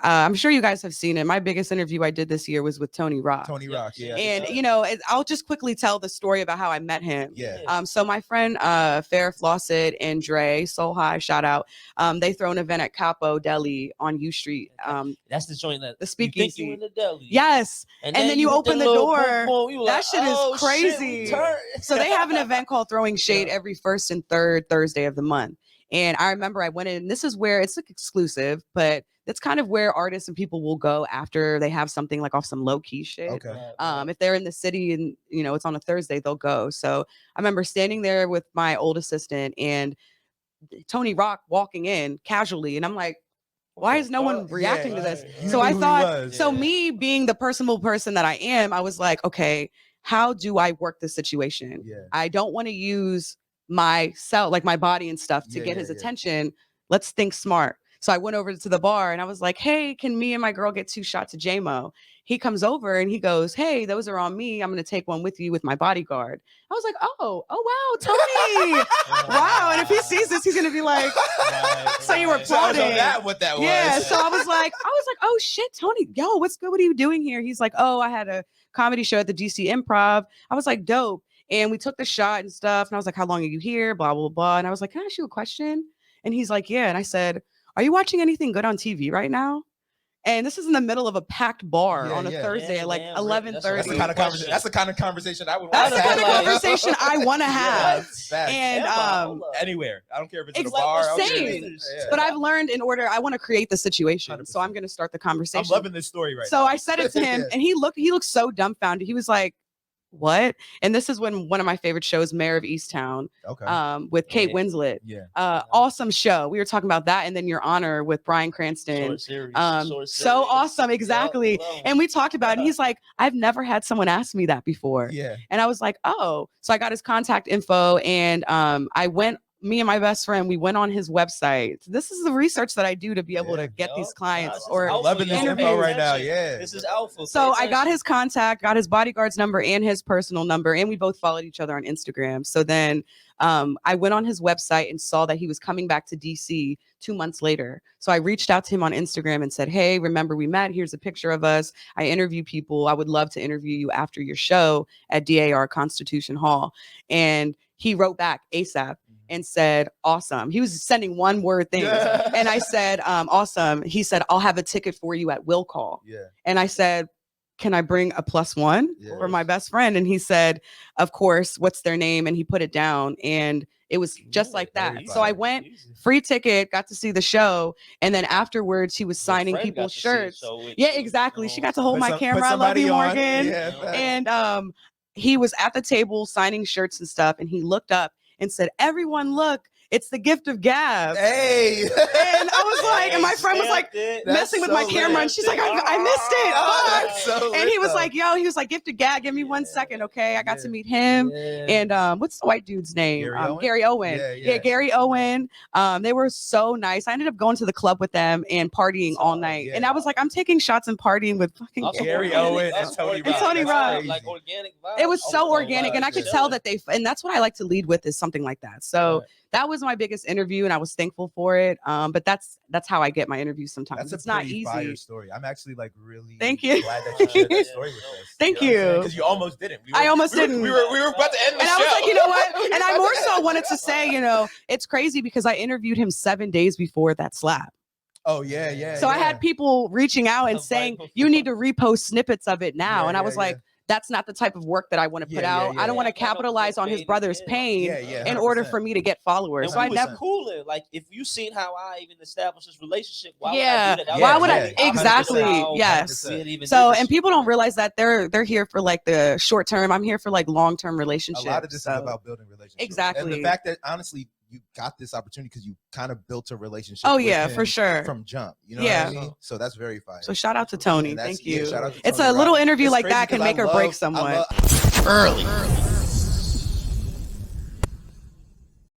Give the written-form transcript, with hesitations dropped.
I'm sure you guys have seen it. My biggest interview I did this year was with Tony Rock. Tony Rock, yeah. And I'll just quickly tell the story about how I met him. Yeah. So my friend Farrah Fawcett and Dre, Soul High, shout out. They throw an event at Capo Deli on U Street. That's the joint that the speakeasy. You in the deli. Yes. And then you open the door. That like, shit is crazy. So they have an event called Throwing Shade every first and third Thursday of the month. And I remember I went in, and this is where it's like exclusive, but that's kind of where artists and people will go after they have something like off some low key shit. Okay. If they're in the city and, it's on a Thursday, they'll go. So I remember standing there with my old assistant and Tony Rock walking in casually. And I'm like, why is no one reacting to this? So I thought, me being the personable person that I am, I was like, okay, how do I work this situation? Yeah. I don't want to use myself, like my body and stuff, to get his attention. Let's think smart. So I went over to the bar and I was like, hey, can me and my girl get 2 shots of J-Mo? He comes over and he goes, hey, those are on me. I'm going to take one with you with my bodyguard. I was like, oh, wow, Tony. Wow. And if he sees this, he's going to be like, so you were plotting. What that was. Yeah. So I was like, oh shit, Tony, yo, what's good? What are you doing here? He's like, oh, I had a comedy show at the DC Improv. I was like, dope. And we took the shot and stuff. And I was like, how long are you here? Blah, blah, blah. And I was like, can I ask you a question? And he's like, yeah. And I said, are you watching anything good on TV right now? And this is in the middle of a packed bar on a Thursday at like 11:30. That's the kind of conversation I would want. That's the kind of conversation I want to have. And anywhere. I don't care if it's in a bar. Same. But I've learned I want to create the situation. 100%. So I'm going to start the conversation. I'm loving this story right now. So I said it to him and he looked so dumbfounded. He was like, what? And this is when one of my favorite shows, Mayor of Easttown, with Kate Winslet. Yeah. Awesome show. We were talking about that, and then Your Honor with Bryan Cranston. So awesome, exactly. And we talked about it. And he's like, I've never had someone ask me that before. Yeah. And I was like, oh. So I got his contact info, and me and my best friend, we went on his website. This is the research that I do to be able to get these clients or loving this info right now. Yeah. This is alpha. So I got his contact, got his bodyguard's number and his personal number, and we both followed each other on Instagram. So then I went on his website and saw that he was coming back to DC 2 months later. So I reached out to him on Instagram and said, hey, remember we met? Here's a picture of us. I interview people. I would love to interview you after your show at DAR Constitution Hall. And he wrote back ASAP and said, awesome. He was sending one word things. And I said, awesome. He said, I'll have a ticket for you at Will Call. Yeah. And I said, can I bring a +1 for my best friend? And he said, of course, what's their name? And he put it down. And it was just like that. So I went, free ticket, got to see the show. And then afterwards, he was signing people's shirts. Yeah, exactly. She got to hold my camera. I love you, Morgan. And he was at the table signing shirts and stuff. And he looked up and said, everyone, look, it's the gift of Gab. Hey. And I was like, and my friend was like messing with my camera. And she's like, I missed it. And he was like, gift of Gab. Give me 1 second. Okay. I got to meet him. And what's the white dude's name? Gary Owen. Yeah, Gary Owen. They were so nice. I ended up going to the club with them and partying all night. Yeah. And I was like, I'm taking shots and partying with fucking Gary Owen and Tony Rock. Like organic vibes. It was so organic. And I could tell that and that's what I like to lead with, is something like that. So that was my biggest interview, and I was thankful for it. But that's how I get my interviews sometimes. It's not easy. Fire story. I'm actually like really glad that you shared that story with us. Thank you. Because you almost didn't. I almost didn't. We were about to end the show. And I was like, you know what? And I more so wanted to say, it's crazy because I interviewed him 7 days before that slap. Oh, yeah. So I had people reaching out and saying, you need to repost snippets of it now. And I was like, that's not the type of work that I want to put out. I don't want to capitalize on his brother's pain in order for me to get followers. So I never cooler. Like, if you seen how I even established this relationship, why would I do that? Why would I? Exactly. Yes. So, and people don't realize that they're here for like the short term. I'm here for like long-term relationships. A lot of this is about building relationships. Exactly. And the fact that honestly, you got this opportunity because you kind of built a relationship. Oh yeah, for sure. From jump, you know what I mean? So that's very fine. So shout out to Tony. Thank you. Shout out to it's Tony a little Rock. interview like that can make or break someone. Early.